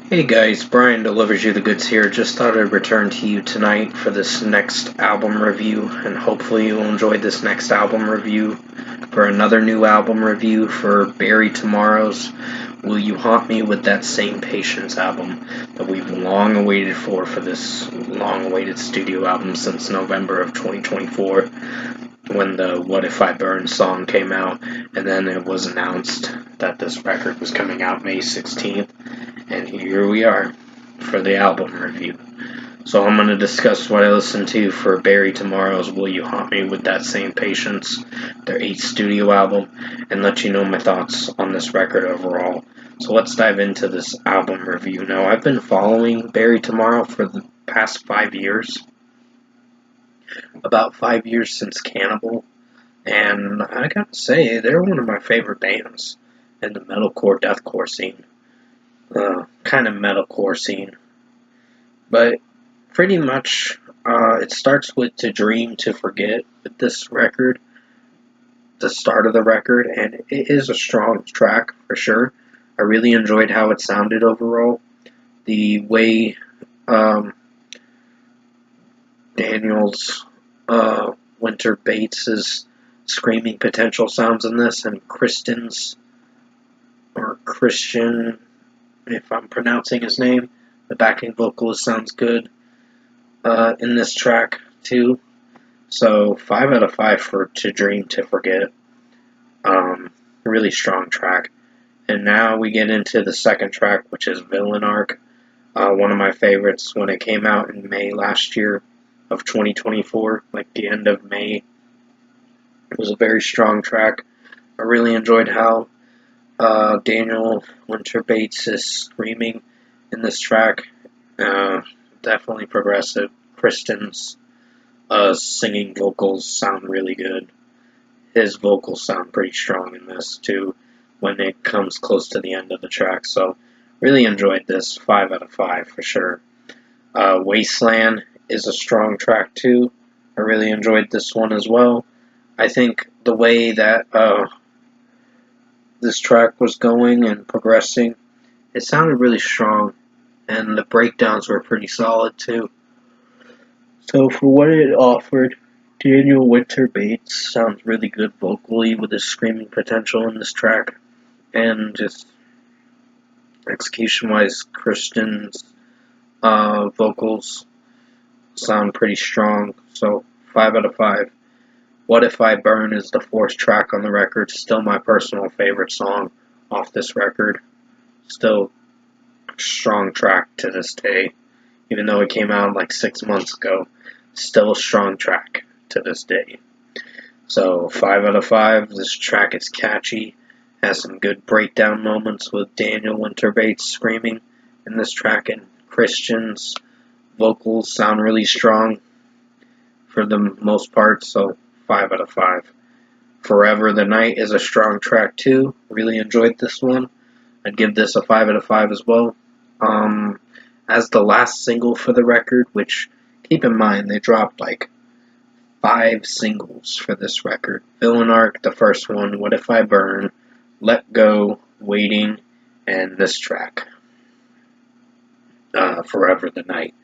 Hey guys, Brian delivers you the goods here. Just thought I'd return to you tonight for this next album review, and hopefully you'll enjoy this next album review for another new album review for Barry Tomorrow's Will You Haunt Me with That Same Patience album that we've long awaited for this long awaited studio album since November of 2024 when the What If I Burn song came out, and then it was announced that this record was coming out May 16th. And here we are for the album review. So I'm going to discuss what I listened to for Barry Tomorrow's Will You Haunt Me with That Same Patience, their 8th studio album, and let you know my thoughts on this record overall. So let's dive into this album review. Now, I've been following Barry Tomorrow for the past 5 years, about 5 years since Cannibal, and I gotta say, they're one of my favorite bands in the metalcore, deathcore scene. Kind of metalcore scene. But pretty much, it starts with To Dream, To Forget with this record, the start of the record, and it is a strong track for sure. I really enjoyed how it sounded overall. The way Daniel's Winter Bates' screaming potential sounds in this, and Kristen's, or Christian, if I'm pronouncing his name, the backing vocalist sounds good in this track too. So 5 out of 5 for To Dream, To Forget. Really strong track. And now we get into the second track, which is Villain Arc. One of my favorites when it came out in May last year of 2024, like the end of May. It was a very strong track. I really enjoyed how Daniel Winter Bates is screaming in this track. Definitely progressive. Kristen's singing vocals sound really good. His vocals sound pretty strong in this too when it comes close to the end of the track. So really enjoyed this. 5 out of 5 for sure. Wasteland is a strong track too. I really enjoyed this one as well. I think the way that this track was going and progressing, it sounded really strong, and the breakdowns were pretty solid too. So for what it offered, Daniel Winter Bates sounds really good vocally with his screaming potential in this track, and just execution-wise, Kristen's vocals sound pretty strong. So 5 out of 5. What If I Burn is the 4th track on the record. Still my personal favorite song off this record. Still a strong track to this day, even though it came out like 6 months ago. Still a strong track to this day. So 5 out of 5. This track is catchy, has some good breakdown moments with Daniel Winter Bates screaming in this track, and Christian's vocals sound really strong for the most part, so 5 out of 5. Forever the Night is a strong track too. Really enjoyed this one. I'd give this a 5 out of 5 as well. As the last single for the record, which, keep in mind, they dropped like 5 singles for this record. Villain Arc, the first one, What If I Burn, Let Go, Waiting, and this track, Forever the Night.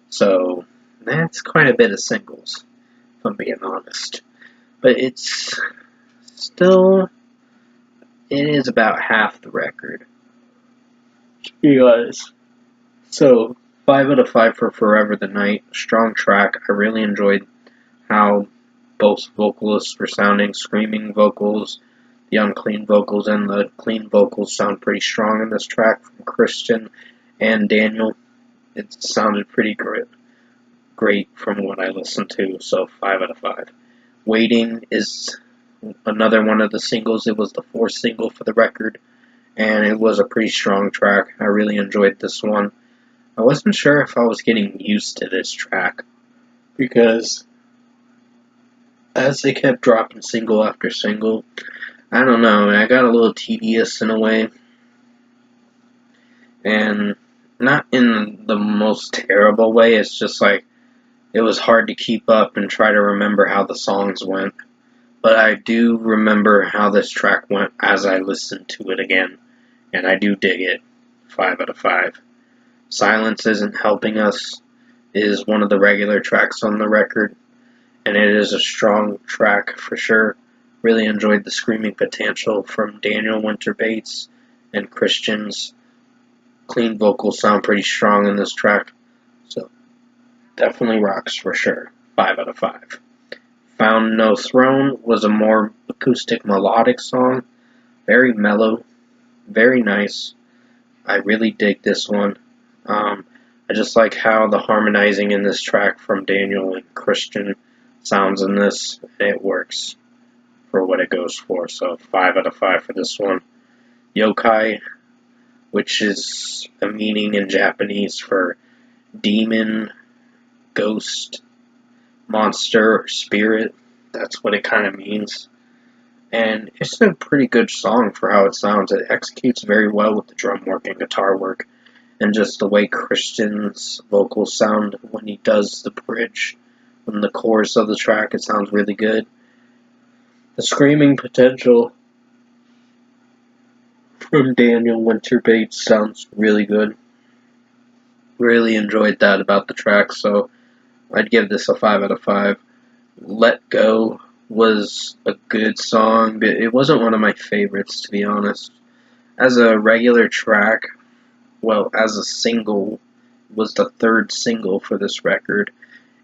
So, that's quite a bit of singles, if I'm being honest. But it's still, it is about half the record, to be honest. So, 5 out of 5 for Forever the Night. Strong track. I really enjoyed how both vocalists were sounding. Screaming vocals, the unclean vocals, and the clean vocals sound pretty strong in this track from Christian and Daniel. It sounded pretty great from what I listened to, so 5 out of 5. Waiting is another one of the singles. It was the 4th single for the record, and it was a pretty strong track. I really enjoyed this one. I wasn't sure if I was getting used to this track, because as they kept dropping single after single, I don't know, I got a little tedious in a way, and not in the most terrible way. It's just like it was hard to keep up and try to remember how the songs went. But I do remember how this track went as I listened to it again, and I do dig it. 5 out of 5. Silence Isn't Helping Us is one of the regular tracks on the record, and it is a strong track for sure. Really enjoyed the screaming potential from Daniel Winter Bates and Christian's clean vocals sound pretty strong in this track, so definitely rocks for sure. 5 out of 5. Found No Throne was a more acoustic melodic song, very mellow, very nice. I really dig this one. I just like how the harmonizing in this track from Daniel and Christian sounds in this. It works for what it goes for, so 5 out of 5 for this one. Yokai, which is a meaning in Japanese for demon, ghost, monster, or spirit. That's what it kind of means. And it's a pretty good song for how it sounds. It executes very well with the drum work and guitar work, and just the way Christian's vocals sound when he does the bridge from the chorus of the track. It sounds really good. The screaming potential from Daniel Winter Bates sounds really good. Really enjoyed that about the track, so I'd give this a 5 out of 5. Let Go was a good song, but it wasn't one of my favorites, to be honest. As a regular track, well, as a single, was the third single for this record,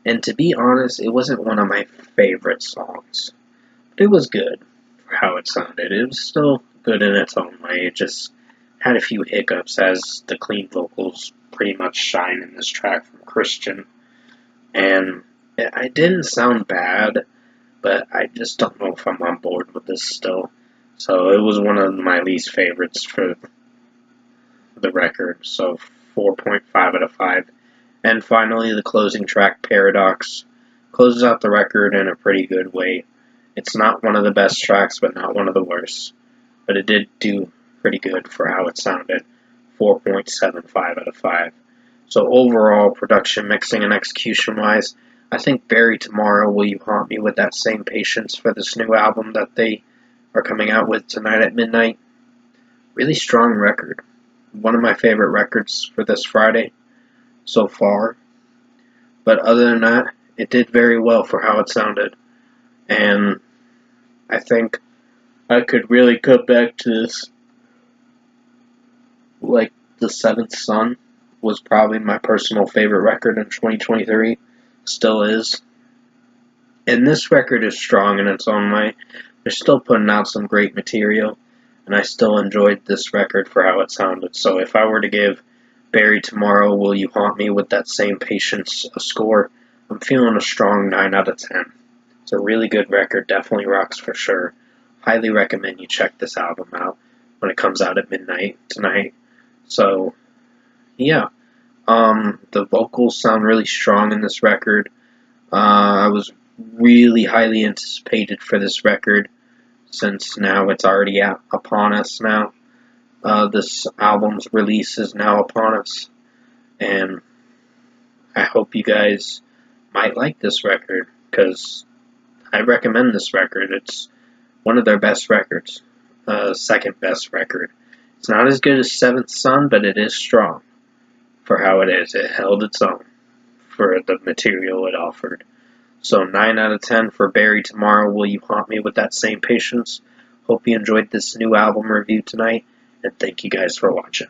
and to be honest, it wasn't one of my favorite songs. But it was good for how it sounded. It was still good in its own way. It just had a few hiccups, as the clean vocals pretty much shine in this track from Christian. And it didn't sound bad, but I just don't know if I'm on board with this still. So it was one of my least favorites for the record, so 4.5 out of 5. And finally, the closing track, Paradox, closes out the record in a pretty good way. It's not one of the best tracks, but not one of the worst. But it did do pretty good for how it sounded. 4.75 out of 5. So overall, production, mixing, and execution-wise, I think Bury Tomorrow, Will You Haunt Me with That Same Patience for this new album that they are coming out with tonight at midnight. Really strong record. One of my favorite records for this Friday so far. But other than that, it did very well for how it sounded. And I think I could really go back to this. Like, The Seventh Son was probably my personal favorite record in 2023. Still is. And this record is strong in its own way. They're still putting out some great material, and I still enjoyed this record for how it sounded. So if I were to give Bury Tomorrow, Will You Haunt Me with That Same Patience a score, I'm feeling a strong 9 out of 10. It's a really good record, definitely rocks for sure. Highly recommend you check this album out when it comes out at midnight tonight. So, yeah. The vocals sound really strong in this record. I was really highly anticipated for this record, since now it's already out upon us now. This album's release is now upon us, and I hope you guys might like this record, because I recommend this record. It's one of their best records, second best record. It's not as good as Seventh Son, but it is strong for how it is. It held its own for the material it offered. So 9 out of 10 for Bury Tomorrow, Will You Haunt Me with That Same Patience. Hope you enjoyed this new album review tonight, and thank you guys for watching.